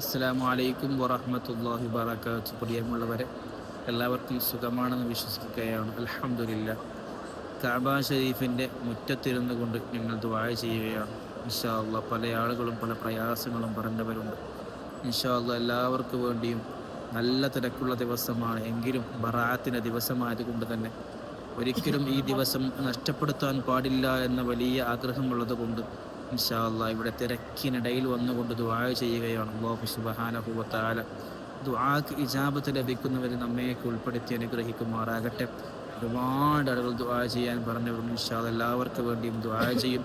അസ്സലാമു അലൈക്കും വറഹ്മത്തുള്ളാഹി വബറകാതുഹു. പ്രിയമുള്ളവരെ, എല്ലാവർക്കും സുഖമാണെന്ന് വിശ്വസിക്കുകയാണ്. അൽഹംദുലില്ലാ. കഅബ ഷരീഫിൻ്റെ മുറ്റത്തിരുന്നു കൊണ്ട് ഞങ്ങൾ ദുആ ചെയ്യുകയാണ്. ഇൻഷാ അല്ലാഹ് പല ആളുകളും പല പ്രയാസങ്ങളും പറഞ്ഞവരുണ്ട്. ഇൻഷാ അല്ലാഹ് എല്ലാവർക്കു വേണ്ടിയും നല്ല തിരക്കുള്ള ദിവസമാണ്. എങ്കിലും ബറാഅത്തിൻ്റെ ദിവസമായതുകൊണ്ട് തന്നെ ഒരിക്കലും ഈ ദിവസം നഷ്ടപ്പെടുത്താൻ പാടില്ല എന്ന വലിയ ആഗ്രഹമുള്ളത് കൊണ്ട് ഇൻഷാ അല്ലാഹ് ഇവിടെ തിരക്കിനിടയിൽ വന്നുകൊണ്ട് ദുആ ചെയ്യുകയാണ്. അല്ലാഹു സുബ്ഹാനഹു വ തആല ദുആക്ക് ഇജാബത്ത് ലഭിക്കുന്നവരെ നമ്മയൊക്കെ ഉൾപ്പെടുത്തി അനുഗ്രഹിക്കുമാറാകട്ടെ. ഒരുപാട് ആളുകൾ ദുആ ചെയ്യാൻ പറഞ്ഞവരും ഇൻഷാ അല്ലാഹ് എല്ലാവർക്കും വേണ്ടിയും ദുആ ചെയ്യും.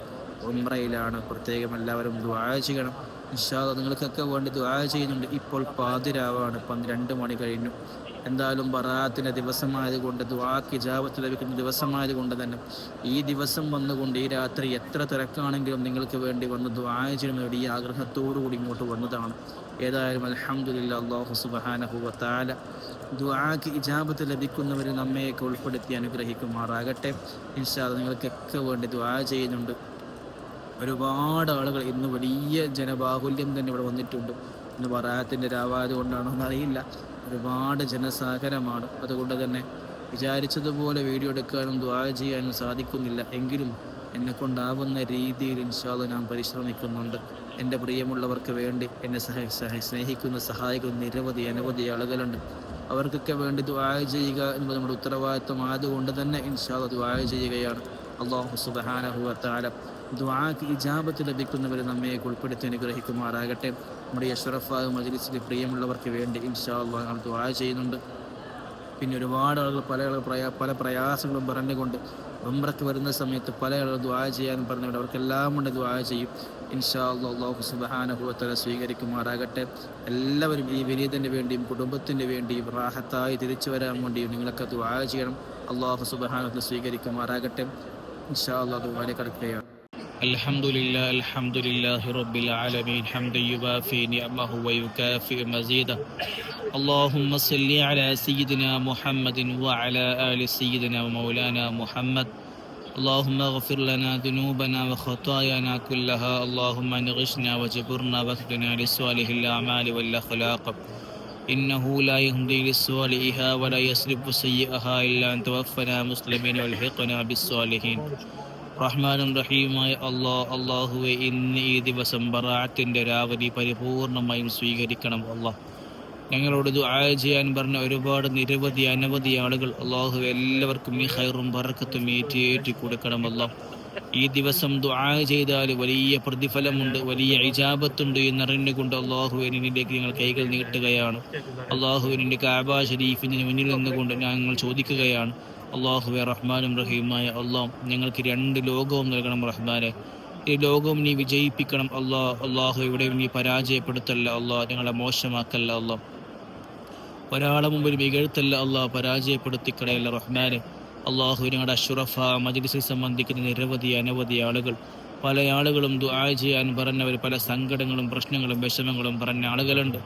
ഉംറയിലാണ്, പ്രത്യേകം എല്ലാവരും ദുആ ചെയ്യണം. ഇൻഷാ അല്ലാഹ് നിങ്ങൾക്കൊക്കെ വേണ്ടി ദുആ ചെയ്യുന്നുണ്ട്. ഇപ്പോൾ പാതിരാവാണ്, 12 മണി കഴിഞ്ഞു. എന്തായാലും ബറാഅത്തിൻ്റെ ദിവസമായതുകൊണ്ട് ദുആക്ക് ഇജാബത്ത് ലഭിക്കുന്ന ദിവസമായതുകൊണ്ട് തന്നെ ഈ ദിവസം വന്നുകൊണ്ട് ഈ രാത്രി എത്ര തിരക്കാണെങ്കിലും നിങ്ങൾക്ക് വേണ്ടി വന്ന് ദുആ ചെയ്യുന്ന വലിയ ആഗ്രഹത്തോടു കൂടി ഇങ്ങോട്ട് വന്നതാണ്. ഏതായാലും അൽഹംദുലില്ലാഹ്, അല്ലാഹു സുബ്ഹാനഹു വ തആല ദുആക്ക് ഇജാബത്ത് ലഭിക്കുന്നവരെ നമ്മയൊക്കെ ഉൾപ്പെടുത്തി അനുഗ്രഹിക്കുമാറാകട്ടെ. ഇൻഷാ അല്ലാഹ് നിങ്ങൾക്കൊക്കെ വേണ്ടി ദുആ ചെയ്യുന്നുണ്ട്. ഒരുപാട് ആളുകൾ ഇന്ന് വലിയ ജനബാഹുല്യം തന്നെ ഇവിടെ വന്നിട്ടുണ്ട്. ഇന്ന് ബറാഅത്തിൻ്റെ രാവായത് കൊണ്ടാണോ എന്നറിയില്ല, ഒരുപാട് ജനസാഗരമാണ്. അതുകൊണ്ട് തന്നെ വിചാരിച്ചതുപോലെ വീഡിയോ എടുക്കാനും ദുആ ചെയ്യാനും സാധിക്കുന്നില്ല. എങ്കിലും എന്നെക്കൊണ്ടാവുന്ന രീതിയിൽ ഇൻഷാ അല്ലാഹ് ഞാൻ പരിശ്രമിക്കുന്നുണ്ട്. എൻ്റെ പ്രിയമുള്ളവർക്ക് വേണ്ടി എന്നെ സ്നേഹിക്കുന്ന സഹായിക്കുന്ന അനവധി ആളുകളുണ്ട്. അവർക്കൊക്കെ വേണ്ടി ദുആ ചെയ്യുക എന്നത് നമ്മുടെ ഉത്തരവാദിത്വം ആയതുകൊണ്ട് തന്നെ ഇൻഷാ അല്ലാഹ് ദുആ ചെയ്യുകയാണ്. അല്ലാഹു സുബ്ഹാനഹു വ തആല ദുആക്ക് ഇജാബത്ത് ലഭിക്കുന്നവരെ നമ്മെ ഉൾപ്പെടുത്തി അനുഗ്രഹിക്കുമാറാകട്ടെ. നമ്മുടെ അഷ്റഫായ മജ്ലിസിലെ പ്രിയമുള്ളവർക്ക് വേണ്ടി ഇൻഷാ അല്ലാഹ് ഞങ്ങൾ ദുആ ചെയ്യുന്നുണ്ട്. പിന്നെ ഒരുപാട് ആളുകൾ പല പ്രയാസങ്ങളും പറഞ്ഞുകൊണ്ട് ഉംറയ്ക്ക് വരുന്ന സമയത്ത് പല ആളുകൾ ദുആ ചെയ്യാൻ പറഞ്ഞുകൊണ്ട് അവർക്കെല്ലാം കൊണ്ട് ദുആ ചെയ്യും. ഇൻഷാ അല്ലാഹ് അല്ലാഹു സുബ്ഹാനഹു വ തആല സ്വീകരിക്കുമാറാകട്ടെ. എല്ലാവരും ഈ വിനീതന് വേണ്ടിയും കുടുംബത്തിന് വേണ്ടിയും റാഹത്തായി തിരിച്ചു വരാൻ വേണ്ടിയും നിങ്ങളൊക്കെ ദുആ ചെയ്യണം. അല്ലാഹു സുബ്ഹാനഹു വ തആല സ്വീകരിക്കുമാറാകട്ടെ. ഇൻഷാ അല്ലാഹ് ദുആയിലേക്ക് കടക്കുകയാണ്. الحمد لله رب العالمين حمدا يوافي نعمه ويكافئ مزيده. اللهم صل على سيدنا محمد وعلى آل سيدنا ومولانا محمد. اللهم اغفر لنا ذنوبنا وخطايانا كلها. اللهم انغشنا وجبرنا واهدنا لصالح الأعمال والأخلاق. إنه لا يهدي لصالحها ولا يصرف سيئها إلا أن توفنا مسلمين والحقنا بالصالحين. റഹ്മാനും റഹീമായ അള്ളാഹുവെ, ഇന്ന് ഈ ദിവസം ബറാഅത്തിൻ്റെ രാവലി പരിപൂർണമായും സ്വീകരിക്കണം അള്ളാഹ്. ഞങ്ങളോട് ദുആ ചെയ്യാൻ പറഞ്ഞ ഒരുപാട് അനവധി ആളുകൾ അള്ളാഹുവെ, എല്ലാവർക്കും ഈ ഖൈറും ബറക്കത്തും ഏറ്റി കൊടുക്കണം അള്ളാഹ്. ഈ ദിവസം ദുആ ചെയ്താൽ വലിയ പ്രതിഫലമുണ്ട്, വലിയ ഇജാബത്തുണ്ട് എന്നറിഞ്ഞുകൊണ്ട് അള്ളാഹുവെ നിന്നിലേക്ക് ഞങ്ങൾ കൈകൾ നീട്ടുകയാണ്. അള്ളാഹുവെ, നിന്റെ കഅബ ശരീഫിന് മുന്നിൽ നിന്നുകൊണ്ട് ഞങ്ങൾ ചോദിക്കുകയാണ്. അള്ളാഹുവെ, റഹ്മാനും റഹീമായ അള്ളാഹ്, ഞങ്ങൾക്ക് 2 ലോകവും നൽകണം റഹ്മാനെ. ഈ ലോകവും നീ വിജയിപ്പിക്കണം അള്ളാഹു. എവിടെയും നീ പരാജയപ്പെടുത്തല്ല അള്ളാഹ്, ഞങ്ങളെ മോശമാക്കല്ല അള്ളാഹ്. ഒരാളെ മുമ്പിൽ മികഴ്ത്തല്ല അള്ളാഹ്, പരാജയപ്പെടുത്തിക്കടയല്ല റഹ്മാനെ. അള്ളാഹു, ഞങ്ങളുടെ അഷ്റഫ മജ്ലിസിൽ സംബന്ധിക്കുന്ന അനവധി ആളുകൾ, പല ആളുകളും ദുആ ചെയ്യാൻ പറഞ്ഞവർ, പല സങ്കടങ്ങളും പ്രശ്നങ്ങളും വിഷമങ്ങളും പറഞ്ഞ ആളുകളുണ്ട്.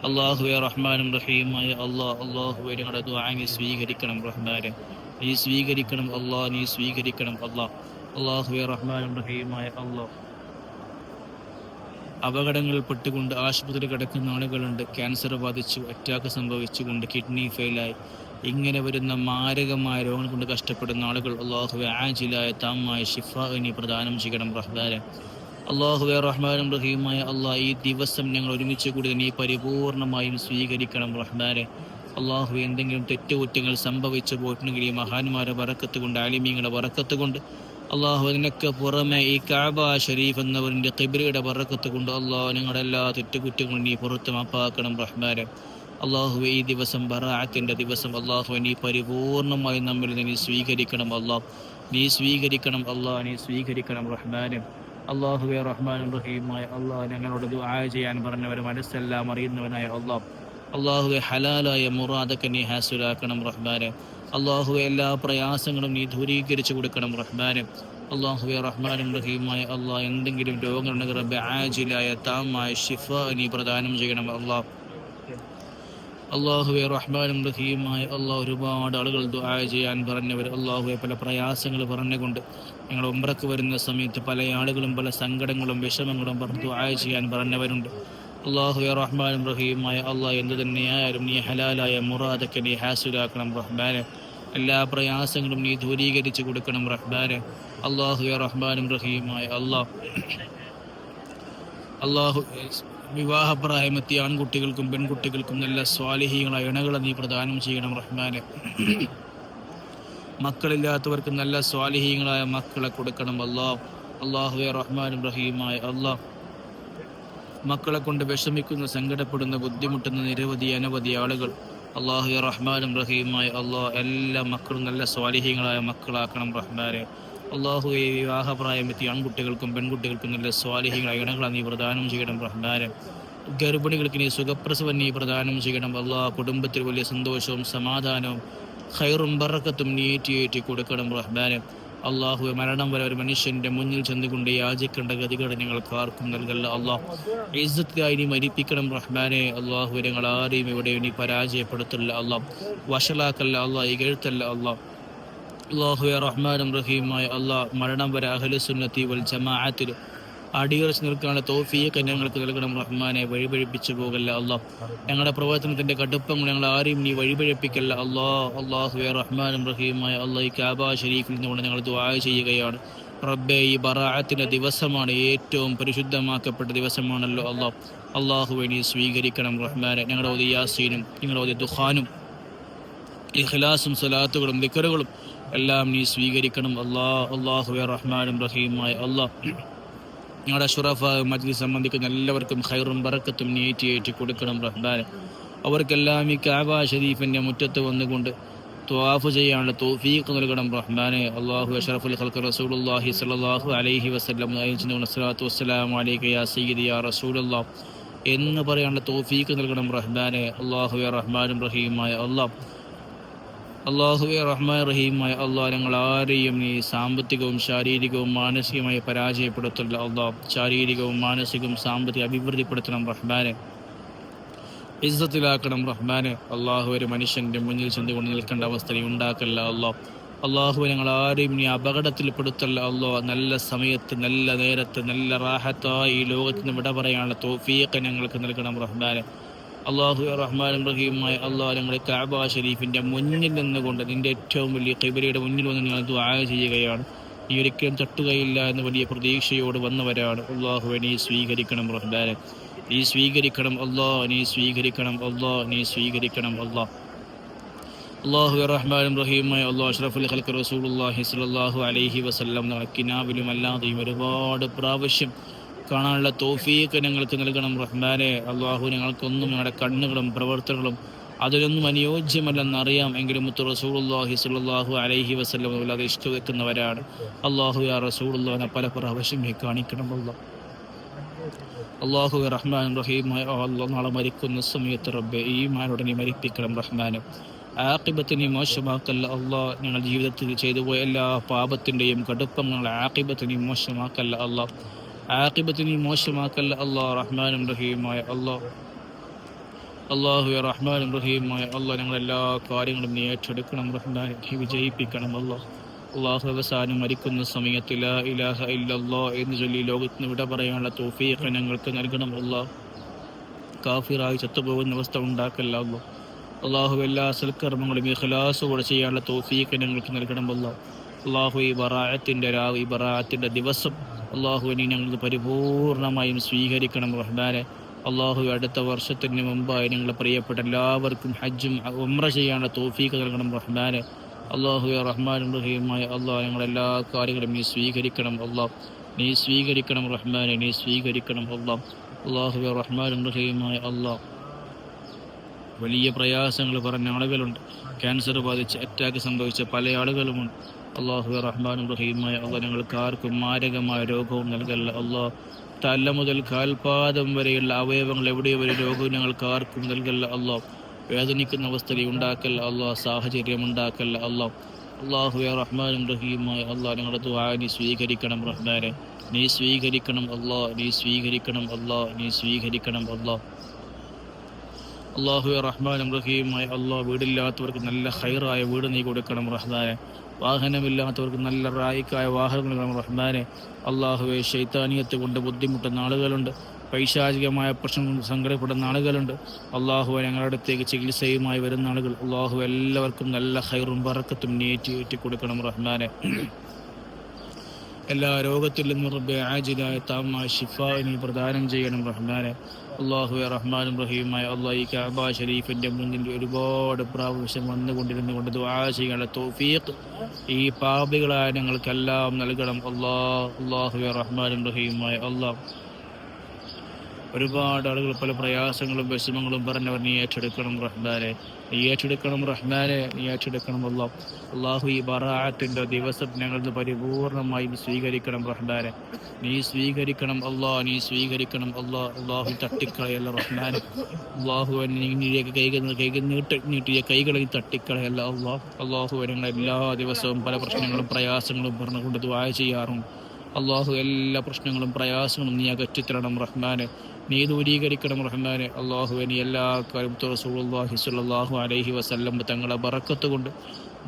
അള്ളാഹുവെ, റഹ്മാനും റഹീമായ അള്ളാഹുവെ, ഞങ്ങളുടെ ദുആ നീ സ്വീകരിക്കണം റഹ്മാനെ. നീ സ്വീകരിക്കണം അള്ളാഹ്, നീ സ്വീകരിക്കണം അള്ളാഹ്. അള്ളാഹുവെ, റഹ്മാനും റഹീമായ അള്ളാഹ്, അപകടങ്ങളിൽ പെട്ടുകൊണ്ട് ആശുപത്രി കിടക്കുന്ന ആളുകളുണ്ട്. ക്യാൻസർ ബാധിച്ചു, അറ്റാക്ക് സംഭവിച്ചുകൊണ്ട് കിഡ്നി ഫെയിലായി, ഇങ്ങനെ വരുന്ന മാരകമായ രോഗങ്ങൾ കൊണ്ട് കഷ്ടപ്പെടുന്ന ആളുകൾ അള്ളാഹുവെ, ആജിലായ താമായ ശിഫാ നീ പ്രദാനം ചെയ്യണം റഹ്മാനെ. അള്ളാഹുവെ, റഹ്മാനും റഹീമായ അള്ളാഹ്, ഈ ദിവസം ഞങ്ങൾ ഒരുമിച്ച് കൂടി നീ പരിപൂർണമായും സ്വീകരിക്കണം റഹ്മാനെ. അള്ളാഹുവെ, എന്തെങ്കിലും തെറ്റുകുറ്റങ്ങൾ സംഭവിച്ചു പോയിട്ടുണ്ടെങ്കിൽ ഈ മഹാന്മാരെ ബറക്കത്ത് കൊണ്ട്, ആലിമീങ്ങളുടെ ബറക്കത്ത് കൊണ്ട് അള്ളാഹു, അതിനൊക്കെ പുറമെ ഈ കഅബ ഷരീഫ് എന്നവരിൻ്റെ ഖിബ്ലയുടെ ബറക്കത്ത് കൊണ്ട് അള്ളാഹു, ഞങ്ങളുടെ എല്ലാ തെറ്റുകുറ്റങ്ങളും നീ പുറത്ത് മാപ്പാക്കണം റഹ്മാനെ. അള്ളാഹുവെ, ഈ ദിവസം ബറാഅത്തിൻ്റെ ദിവസം അള്ളാഹുവെ, നീ പരിപൂർണമായി നമ്മിൽ നീ സ്വീകരിക്കണം അള്ളാഹ്, നീ സ്വീകരിക്കണം അള്ളാഹ്, നീ സ്വീകരിക്കണം റഹ്മാനെ. അള്ളാഹുവെ, റഹ്മാനും റഹീമായ അള്ളാഹ്, ഞങ്ങളോട് ദുആ ചെയ്യാൻ പറഞ്ഞവർ മനസ്സെല്ലാം അറിയുന്നവനായ അള്ളാഹ്, അള്ളാഹുവെ, ഹലാലായ മുറാദൊക്കെ നീ ഹാസുലാക്കണം റഹ്മാനെ. അള്ളാഹുവെ, എല്ലാ പ്രയാസങ്ങളും നീ ദൂരീകരിച്ചു കൊടുക്കണം റഹ്മാനെ. അള്ളാഹുവെ, റഹ്മാനും റഹീമായ അള്ളാഹ്, എന്തെങ്കിലും രോഗങ്ങളുണ്ടെങ്കിൽ റബ്ബെ, ആജിലായ താമായ ശിഫ നീ പ്രദാനം ചെയ്യണം അള്ളാഹ്. അള്ളാഹുവെ, റഹ്മാനും റഹീമായ അള്ളാഹ്, ഒരുപാട് ആളുകൾ ദുആ ചെയ്യാൻ പറഞ്ഞവർ അള്ളാഹുവെ, പല പ്രയാസങ്ങൾ പറഞ്ഞുകൊണ്ട് ഞങ്ങൾ ഉംറയ്ക്ക് വരുന്ന സമയത്ത് പല ആളുകളും പല സങ്കടങ്ങളും വിഷമങ്ങളും പറഞ്ഞ് ദുആ ചെയ്യാൻ പറഞ്ഞവരുണ്ട്. അള്ളാഹുവെ റഹ്മാനും റഹീമായ അള്ളാഹ് എന്ത് തന്നെയായാലും നീ ഹലാലായ മുറാദൊക്കെ നീ ഹാസുലാക്കണം റഹ്മാനെ. എല്ലാ പ്രയാസങ്ങളും നീ ദൂരീകരിച്ച് കൊടുക്കണം റഹ്മാനെ. അള്ളാഹുവെ റഹ്മാനും റഹീമായ അള്ളാഹു വിവാഹപ്രായമെത്തിയ ആൺകുട്ടികൾക്കും പെൺകുട്ടികൾക്കും നല്ല സ്വാലിഹീങ്ങളായ ഇണകളെ നീ പ്രദാനം ചെയ്യണം റഹ്മാനെ. മക്കളില്ലാത്തവർക്ക് നല്ല സ്വാലിഹീങ്ങളായ മക്കളെ കൊടുക്കണം അള്ളാഹുവെ റഹ്മാനും റഹീമായ മക്കളെ കൊണ്ട് വിഷമിക്കുന്ന, സങ്കടപ്പെടുന്ന, ബുദ്ധിമുട്ടുന്ന അനവധി ആളുകൾ അള്ളാഹു റഹ്മാനും റഹീമായ എല്ലാ മക്കളും നല്ല സ്വാലിഹീങ്ങളായ മക്കളാക്കണം റഹ്മാനെ. അള്ളാഹുവെ വിവാഹപ്രായമെത്തി ആൺകുട്ടികൾക്കും പെൺകുട്ടികൾക്കും നല്ല സ്വാലിഹീങ്ങളായ ഇണകളെ നീ പ്രദാനം ചെയ്യണം റഹ്മാനെ. ഗർഭിണികൾക്ക് നീ സുഖപ്രസവം നീ പ്രദാനം ചെയ്യണം കുടുംബത്തിൽ വലിയ സന്തോഷവും സമാധാനവും ഖൈറും ബറക്കത്തും നീ ഏറ്റി കൊടുക്കണം റഹ്മാനെ. അള്ളാഹുവെ മരണം വരെ ഒരു മനുഷ്യന്റെ മുന്നിൽ ചെന്നുകൊണ്ട് യാചിക്കേണ്ട ഗതികൾ ഞങ്ങൾക്ക് ആർക്കും നൽകല്ല ഇസ്സത്തിലായി നീ മരിപ്പിക്കണം റഹ്മാനെ. അള്ളാഹുവെ ഞങ്ങൾ ആരെയും ഇവിടെ നീ പരാജയപ്പെടുത്തല്ല വഷളാക്കല്ല ഇകഴ്ത്തല്ല അള്ളാഹുവെ റഹ്മാനും റഹീമായ മരണം വരെ അഹ്ലു സുന്നത്തി വൽ ജമാഅത്തിൽ അടിയുറച്ച് നിൽക്കാനുള്ള തൗഫീഖ് ഞങ്ങൾക്ക് നൽകണം റഹ്മാനെ. വഴിപഴിപ്പിച്ചു പോകല്ല ഞങ്ങളുടെ പ്രവർത്തനത്തിന്റെ കടുപ്പങ്ങൾ ഞങ്ങൾ ആരെയും നീ വഴിപഴിപ്പിക്കല്ല അള്ളാഹുവെ റഹ്മാനും റഹീമായ ഈ കാബ ഷരീഫിൽ നിന്നുകൊണ്ട് ഞങ്ങൾ ദുആ ചെയ്യുകയാണ് റബ്ബേ. ഈ ബറാഅത്തിന്റെ ദിവസമാണ്, ഏറ്റവും പരിശുദ്ധമാക്കപ്പെട്ട ദിവസമാണല്ലോ അള്ളാഹുവെ നീ സ്വീകരിക്കണം റഹ്മാനെ. ഞങ്ങളുടെ യാസീനും ഞങ്ങളുടെ ദുഖാനും ഇഖ്ലാസും സ്വലാത്തുകളും ദിക്റുകളും എല്ലാം നീ സ്വീകരിക്കണം അള്ളാഹുവെ റഹ്മാനും റഹീമായ ഞങ്ങളുടെ അഷ്റഫ മജ്ലിസ് സംബന്ധിക്കുന്ന എല്ലാവർക്കും ഖൈറും ബറക്കത്തും നീ ഏറ്റി കൊടുക്കണം റഹ്മാനെ. അവർക്കെല്ലാം ഈ കഅബ ഷരീഫിന്റെ മുറ്റത്ത് വന്നുകൊണ്ട് ത്വാഫ് ചെയ്യാനുള്ള തൗഫീഖ് നൽകണം റഹ്മാനെ. അല്ലാഹു അഷ്റഫുൽ ഖൽഖ് റസൂലുള്ളാഹി സ്വല്ലല്ലാഹു അലൈഹി വസല്ലം സ്വല്ലല്ലാഹു വസ്സലാമു അലൈക യാ സയ്യിദി യാ റസൂലല്ലാഹ് എന്ന് പറയാനുള്ള തൗഫീഖ് നൽകണം റഹ്മാനെ. അല്ലാഹുവെ റഹ്മാനും റഹീമായ അള്ളാഹുവെ റഹ്മാൻ റഹീമായ ഞങ്ങൾ ആരെയും നീ സാമ്പത്തികവും ശാരീരികവും മാനസികമായി പരാജയപ്പെടുത്തല്ല ശാരീരികവും മാനസികവും സാമ്പത്തിക അഭിവൃദ്ധിപ്പെടുത്തണം റഹ്മാനെ. ഇസ്സത്തിലാക്കണം റഹ്മാനെ. അള്ളാഹു ഒരു മനുഷ്യന്റെ മുന്നിൽ ചെന്നുകൊണ്ട് നിൽക്കേണ്ട അവസ്ഥ നീ ഉണ്ടാക്കല്ല അള്ളാഹു ഞങ്ങൾ ആരെയും നീ അപകടത്തിൽപ്പെടുത്തല്ല നല്ല സമയത്ത് നല്ല നേരത്ത് നല്ല റാഹത്തായി ഈ ലോകത്തിന് വിട പറയാനുള്ള തൗഫീഖ് ഞങ്ങൾക്ക് നൽകണം റഹ്മാനെ. അള്ളാഹു റഹ്മാനും റഹീമായ ഞങ്ങളുടെ കഅബ ഷരീഫിന്റെ മുന്നിൽ നിന്നുകൊണ്ട് നിന്റെ ഏറ്റവും വലിയ ഖിബലയുടെ മുന്നിൽ വന്ന് ഞങ്ങൾ ദുആ ചെയ്യുകയാണ്. നീ ഒരിക്കലും തട്ടുകയില്ല എന്ന വലിയ പ്രതീക്ഷയോട് വന്നവരാണ്. അള്ളാഹുവെ നീ സ്വീകരിക്കണം റഹ്മാനെ. നീ സ്വീകരിക്കണം നീ സ്വീകരിക്കണം നീ സ്വീകരിക്കണം അള്ളാഹു റഹ്മാനും റഹീമായ അഷ്റഫുൽ ഖൽഖ് റസൂലുള്ളാഹി സ്വല്ലല്ലാഹു അലൈഹി വസല്ലം കിനാവിലും അല്ലാതെയും ഒരുപാട് പ്രാവശ്യം കാണാനുള്ള തൗഫീഖ് ഞങ്ങൾക്ക് നൽകണം റഹ്മാനെ. അള്ളാഹു ഞങ്ങൾക്കൊന്നും ഞങ്ങളുടെ കണ്ണുകളും പ്രവർത്തനങ്ങളും അതിലൊന്നും അനുയോജ്യമല്ലെന്നറിയാം, എങ്കിലും മുത്ത് റസൂലുള്ളാഹി സ്വല്ലല്ലാഹു അലൈഹി വസല്ലം അത് ഇഷ്ടവെക്കുന്നവരാണ്. അള്ളാഹു യാ റസൂലുള്ളാഹിനെ പല പ്രാവശ്യം കാണിക്കണം അള്ളാഹു റഹ്മാൻ റഹീമായ നാളെ മരിക്കുന്ന സമയത്ത് റബ്ബെ ഈമാനോടെ നീ മരിപ്പിക്കണം റഹ്മാനെ. ആഖിബത്ത് നീ മോശമാക്കല്ല ഞങ്ങൾ ജീവിതത്തിൽ ചെയ്തു പോയ എല്ലാ പാപത്തിൻ്റെയും കടുപ്പങ്ങൾ ആഖിബത്ത് നീ മോശമാക്കല്ല ആഖിബത്ത് നീ മോശമാക്കല്ല റഹ്മാനും റഹീമായ അള്ളാഹു റഹ്മാനും റഹീമായ ഞങ്ങളെല്ലാ കാര്യങ്ങളും നീ ഏറ്റെടുക്കണം റഹ്മാനെ. നീ വിജയിപ്പിക്കണം അള്ളാഹു അവസാനം മരിക്കുന്ന സമയത്ത് ലാ ഇലാഹ ഇല്ലല്ലാഹ് എന്ന് ചൊല്ലി ലോകത്തിന് വിട പറയാനുള്ള തൗഫീഖ് ഞങ്ങൾക്ക് നൽകണം കാഫിറായി ചത്തുപോകുന്ന അവസ്ഥ ഉണ്ടാക്കല്ല അള്ളാഹു എല്ലാ സൽക്കർമ്മങ്ങളും ഇഖ്ലാസോടെ ചെയ്യാനുള്ള തൗഫീഖ് ഞങ്ങൾക്ക് നൽകണം അള്ളാഹു ഈ ബറാഅത്തിന്റെ ദിവസം നീ ഞങ്ങൾ പരിപൂർണമായും സ്വീകരിക്കണം റഹ്മാനെ. അള്ളാഹു അടുത്ത വർഷത്തിന് മുമ്പായി ഞങ്ങളുടെ പ്രിയപ്പെട്ട എല്ലാവർക്കും ഹജ്ജും ഉംറ ചെയ്യാനുള്ള തൗഫീഖ് നൽകണം റഹ്മാനെ. അള്ളാഹു റഹ്മാനും റഹീമായ ഞങ്ങളെല്ലാ കാര്യങ്ങളും നീ സ്വീകരിക്കണം നീ സ്വീകരിക്കണം റഹ്മാനെ. നീ സ്വീകരിക്കണം അള്ളാഹു റഹ്മാനും റഹീമായ വലിയ പ്രയാസങ്ങൾ പറഞ്ഞ ആളുകളുണ്ട്, ക്യാൻസർ ബാധിച്ച് അറ്റാക്ക് സംഭവിച്ച പല ആളുകളുമുണ്ട്. അള്ളാഹു റഹ്മാനും റഹീമായ ഞങ്ങൾക്ക് ആർക്കും മാരകമായ രോഗവും നൽകല്ല തല മുതൽ കാൽപാദം വരെയുള്ള അവയവങ്ങൾ എവിടെ വരെ രോഗവും ഞങ്ങൾക്ക് ആർക്കും നൽകല്ല വേദനിക്കുന്ന അവസ്ഥ ഉണ്ടാക്കല്ല സാഹചര്യം ഉണ്ടാക്കല്ല അള്ളാഹു റഹ്മാനും റഹീമായ ഞങ്ങളുടെ ദുആ നീ സ്വീകരിക്കണം റഹ്മാനെ. നീ സ്വീകരിക്കണം നീ സ്വീകരിക്കണം നീ സ്വീകരിക്കണം അള്ളാഹു റഹ്മാനും റഹീമായ വീടില്ലാത്തവർക്ക് നല്ല ഖൈറായ വീട് നീ കൊടുക്കണം റഹ്മാനെ. വാഹനമില്ലാത്തവർക്ക് നല്ല റായിക്കായ വാഹനങ്ങൾ റഹ്മാനെ. അള്ളാഹുവെ ശൈത്താനിയത്ത് കൊണ്ട് ബുദ്ധിമുട്ടുന്ന ആളുകളുണ്ട്, പൈശാചികമായ പ്രശ്നം കൊണ്ട് സങ്കടപ്പെടുന്ന ആളുകളുണ്ട്. അള്ളാഹുവെ ഞങ്ങളുടെ അടുത്തേക്ക് ചികിത്സയുമായി വരുന്ന ആളുകൾ അള്ളാഹു എല്ലാവർക്കും നല്ല ഖൈറും ബറക്കത്തും നീറ്റി കൊടുക്കണം റഹ്മാനെ. എല്ലാ രോഗത്തിൽ നിന്നും റബ്ബെ ആജിലായ താമായ ഷിഫാ നീ പ്രദാനം ചെയ്യണം റഹ്മാനെ. അള്ളാഹുവെ റഹ്മാനും റഹീമായ അള്ളാഹ് ഈ കഅബ ഷരീഫിൻ്റെ മുന്നിൽ ഒരുപാട് പ്രാവശ്യം വന്നുകൊണ്ടിരുന്നു കൊണ്ട് ദുആ ചെയ്യാനുള്ള തൗഫീഖ് ഈ പാപികളായ ഞങ്ങൾക്കെല്ലാം നൽകണം അള്ളാഹുവെ റഹ്മാനും റഹീമായ അള്ളാഹ്. ഒരുപാട് ആളുകൾ പല പ്രയാസങ്ങളും വിഷമങ്ങളും പറഞ്ഞവർ നീ ഏറ്റെടുക്കണം റഹ്മാനെ, നീ ഏറ്റെടുക്കണം റഹ്മാനെ, നീ ഏറ്റെടുക്കണം അള്ളാഹു. ഈ ബറാഅത്തിൻ്റെ ദിവസം ഞങ്ങൾ പരിപൂർണമായും സ്വീകരിക്കണം റഹ്മാനെ, നീ സ്വീകരിക്കണം നീ സ്വീകരിക്കണം അള്ളാഹു. തട്ടിക്കളയല്ല റഹ്മാനെ, അള്ളാഹു നീട്ടിയ കൈകളിൽ തട്ടിക്കളയല്ല അള്ളാഹു. ഞങ്ങൾ എല്ലാ ദിവസവും പല പ്രശ്നങ്ങളും പ്രയാസങ്ങളും പറഞ്ഞുകൊണ്ട് ദുആ ചെയ്യാറുണ്ട് അള്ളാഹു. എല്ലാ പ്രശ്നങ്ങളും പ്രയാസങ്ങളും നീ അകറ്റിത്തരണം റഹ്മാനെ, നീ ദൂരീകരിക്കണം റഹ്മാനെ. അള്ളാഹു നീ എല്ലാ കാലത്തും റസൂലുള്ളാഹി സ്വല്ലല്ലാഹു അലൈഹി വസല്ലം തങ്ങളെ ബറക്കത്ത് കൊണ്ട്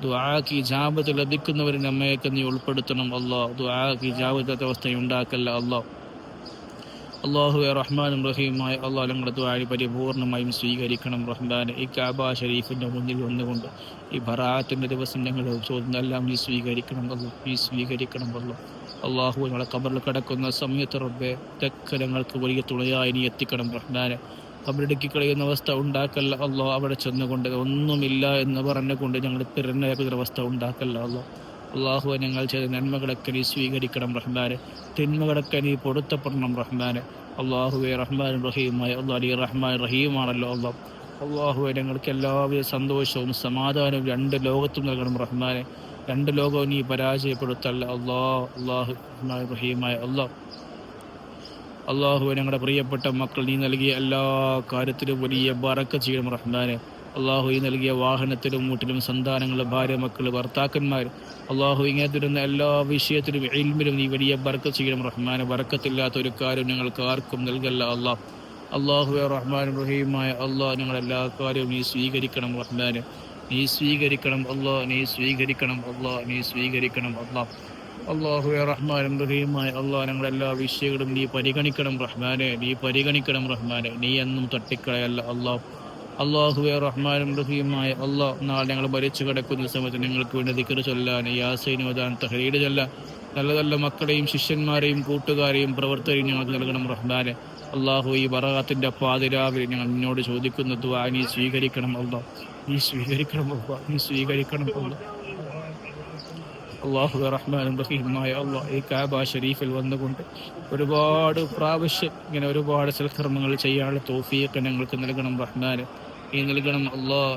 ദുആക്ക് ഇജാബത്ത് ലഭിക്കുന്നവർ നമ്മയൊക്കെ നീ ഉൾപ്പെടുത്തണം ദുആക്ക് ഇജാബത്ത് അവസ്ഥയുണ്ടാക്കല്ല അള്ളാഹുവെ റഹ്മാനും റഹീമായ ഞങ്ങളുടെ ദുആ പരിപൂർണമായും സ്വീകരിക്കണം റഹ്മാനെ. ഈ കഅബ ഷരീഫിൻ്റെ മുന്നിൽ വന്നുകൊണ്ട് ഈ ബറാഅത്തിൻ്റെ ദിവസം ഞങ്ങളുടെ ചോദ്യമെല്ലാം നീ സ്വീകരിക്കണം നീ സ്വീകരിക്കണം അള്ളാഹു. ഞങ്ങളെ ഖബറിൽ കിടക്കുന്ന സമയത്ത് റബ്ബെ ഇതൊക്കെ ഞങ്ങൾക്ക് വലിയ തുണയായി നീ എത്തിക്കണം റഹ്മാനെ. ഖബറിടുക്കി കളയുന്ന അവസ്ഥ ഉണ്ടാക്കല്ല അവിടെ ചെന്നുകൊണ്ട് ഒന്നുമില്ല എന്ന് പറഞ്ഞുകൊണ്ട് ഞങ്ങൾ പിറന്നൊരവസ്ഥ ഉണ്ടാക്കല്ല അള്ളാഹു. ഞങ്ങൾ ചെയ്ത നന്മകളൊക്കെ നീ സ്വീകരിക്കണം റഹ്മാനെ, തിന്മകളൊക്കെ നീ പൊരുത്തപ്പെടണം റഹ്മാനെ. അള്ളാഹുവെ റഹ്മാനും റഹീമായ നീ റഹ്മാൻ റഹീമാണല്ലോ അള്ളാഹുവെ. ഞങ്ങൾക്ക് എല്ലാവിധ സന്തോഷവും സമാധാനവും രണ്ട് ലോകത്തും നൽകണം റഹ്മാനെ, രണ്ട് ലോകവും നീ പരാജയപ്പെടുത്തല്ല അള്ളാഹു റഹീമായ അള്ളാഹുവെ. ഞങ്ങളുടെ പ്രിയപ്പെട്ട മക്കൾ നീ നൽകിയ എല്ലാ കാര്യത്തിലും വലിയ ബറക്കത്ത് ചെയ്യണം റഹ്മാനെ. അള്ളാഹു ഈ നൽകിയ വാഹനത്തിലും വീട്ടിലും സന്താനങ്ങളും ഭാര്യ മക്കൾ ഭർത്താക്കന്മാർ അള്ളാഹു ഇങ്ങനെ തരുന്ന എല്ലാ വിഷയത്തിലും ഇൽമിലും നീ വലിയ ബറക്കത്ത് ചെയ്യണം റഹ്മാനെ. ബറക്കത്തില്ലാത്ത ഒരു കാര്യം ഞങ്ങൾക്ക് ആർക്കും നൽകല്ല അള്ളാഹുവെ റഹ്മാനും റഹീമായ ഞങ്ങളെല്ലാ കാര്യവും നീ സ്വീകരിക്കണം റഹ്മാനെ, നീ സ്വീകരിക്കണം നീ സ്വീകരിക്കണം നീ സ്വീകരിക്കണം അള്ളാഹുവെ റഹ്മാനും റഹീമായ ഞങ്ങളെല്ലാ വിഷയങ്ങളും നീ പരിഗണിക്കണം റഹ്മാനെ, നീ പരിഗണിക്കണം റഹ്മാനെ. നീ എന്നും തട്ടിക്കളയല്ല അള്ളാഹുവെ റഹ്മാനും റഹീമായ നാളെ ഞങ്ങൾ മരിച്ചു കിടക്കുന്ന സമയത്ത് ഞങ്ങൾക്ക് വേണ്ടി ദിക്ർ ചൊല്ലാൻ യാസീൻ ഓതാൻ തഹ്ലീൽ ചൊല്ലാൻ നല്ല നല്ല മക്കളെയും ശിഷ്യന്മാരെയും കൂട്ടുകാരെയും പ്രവർത്തകരെയും ഞങ്ങൾക്ക് നൽകണം റഹ്മാനെ. അള്ളാഹു ഈ ബറാഅത്തിൻ്റെ പാതിരാവിലെ ഞങ്ങൾ നിന്നോട് ചോദിക്കുന്ന ദുആ നീ സ്വീകരിക്കണം നീ സ്വീകരിക്കണം നീ സ്വീകരിക്കണം അള്ളാഹു റഹ്മാനും റഹീമായ ഈ കഅബ ഷരീഫിൽ വന്നുകൊണ്ട് ഒരുപാട് പ്രാവശ്യം ഇങ്ങനെ ഒരുപാട് സൽക്കർമ്മങ്ങൾ ചെയ്യാനുള്ള തൗഫീഖ് ഞങ്ങൾക്ക് നൽകണം റഹ്മാനെ, നീ നൽകണം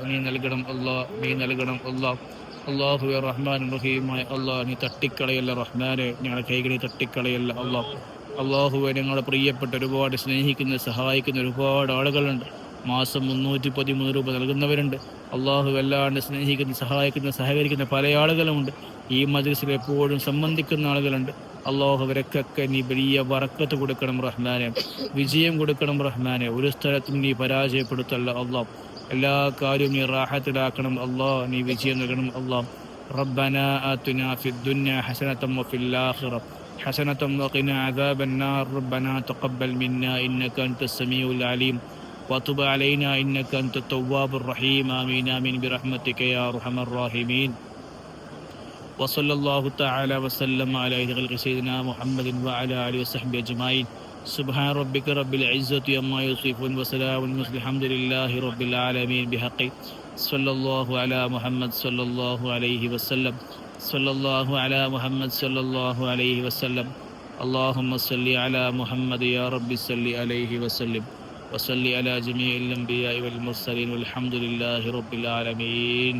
നീ നൽകണം നീ നൽകണം അള്ളാഹു റഹ്മാനും റഹീമായ നീ തട്ടിക്കളയല്ല റഹ്മാനെ, ഞങ്ങളുടെ കൈകളിൽ തട്ടിക്കളയല്ല അള്ളാഹുവെ. ഞങ്ങളുടെ പ്രിയപ്പെട്ട ഒരുപാട് സ്നേഹിക്കുന്ന സഹായിക്കുന്ന ഒരുപാട് ആളുകളുണ്ട്. മാസം 313 രൂപ നൽകുന്നവരുണ്ട്. അള്ളാഹു വല്ലാണ്ട് സ്നേഹിക്കുന്ന സഹായിക്കുന്ന സഹകരിക്കുന്ന പല ആളുകളുമുണ്ട്. ഈ മജ്‌ലിസിൽ എപ്പോഴും സംബന്ധിക്കുന്ന ആളുകളുണ്ട്. അള്ളാഹു അവരൊക്കെ നീ വലിയ ബറക്കത്ത് കൊടുക്കണം റഹ്മാനെ, വിജയം കൊടുക്കണം റഹ്മാനെ. ഒരു സ്ഥലത്തും നീ പരാജയപ്പെടുത്തല്ല എല്ലാ കാര്യവും നീ റാഹത്തിലാക്കണം നീ വിജയം നൽകണം റബ്ബനാ ആതിനാ ഫിദ്ദുനിയ ഹസനതൻ വഫിൽ ആഖിറ ഹസനതൻ വഖിനാ അദാബൻ നാർ റബ്ബനാ തഖബ്ബൽ മിന്നാ ഇന്നക അൻതസ് സമീഉൽ അലീം وتب علينا إنك أنت التواب الرحيم آمين آمين برحمتك يا أرحم الراحمين وصلى الله تعالى وسلم على خلق سيدنا محمد وعلى آله وصحبه أجمعين سبحان ربك رب العزة عما يصفون وسلام الحمد لله رب العالمين بحق صلى الله على محمد صلى الله عليه وسلم صلى الله على محمد صلى الله عليه وسلم اللهم صل على محمد يا رب صل عليه وسلم وصلي على جميع الأنبياء والمرسلين والحمد لله رب العالمين.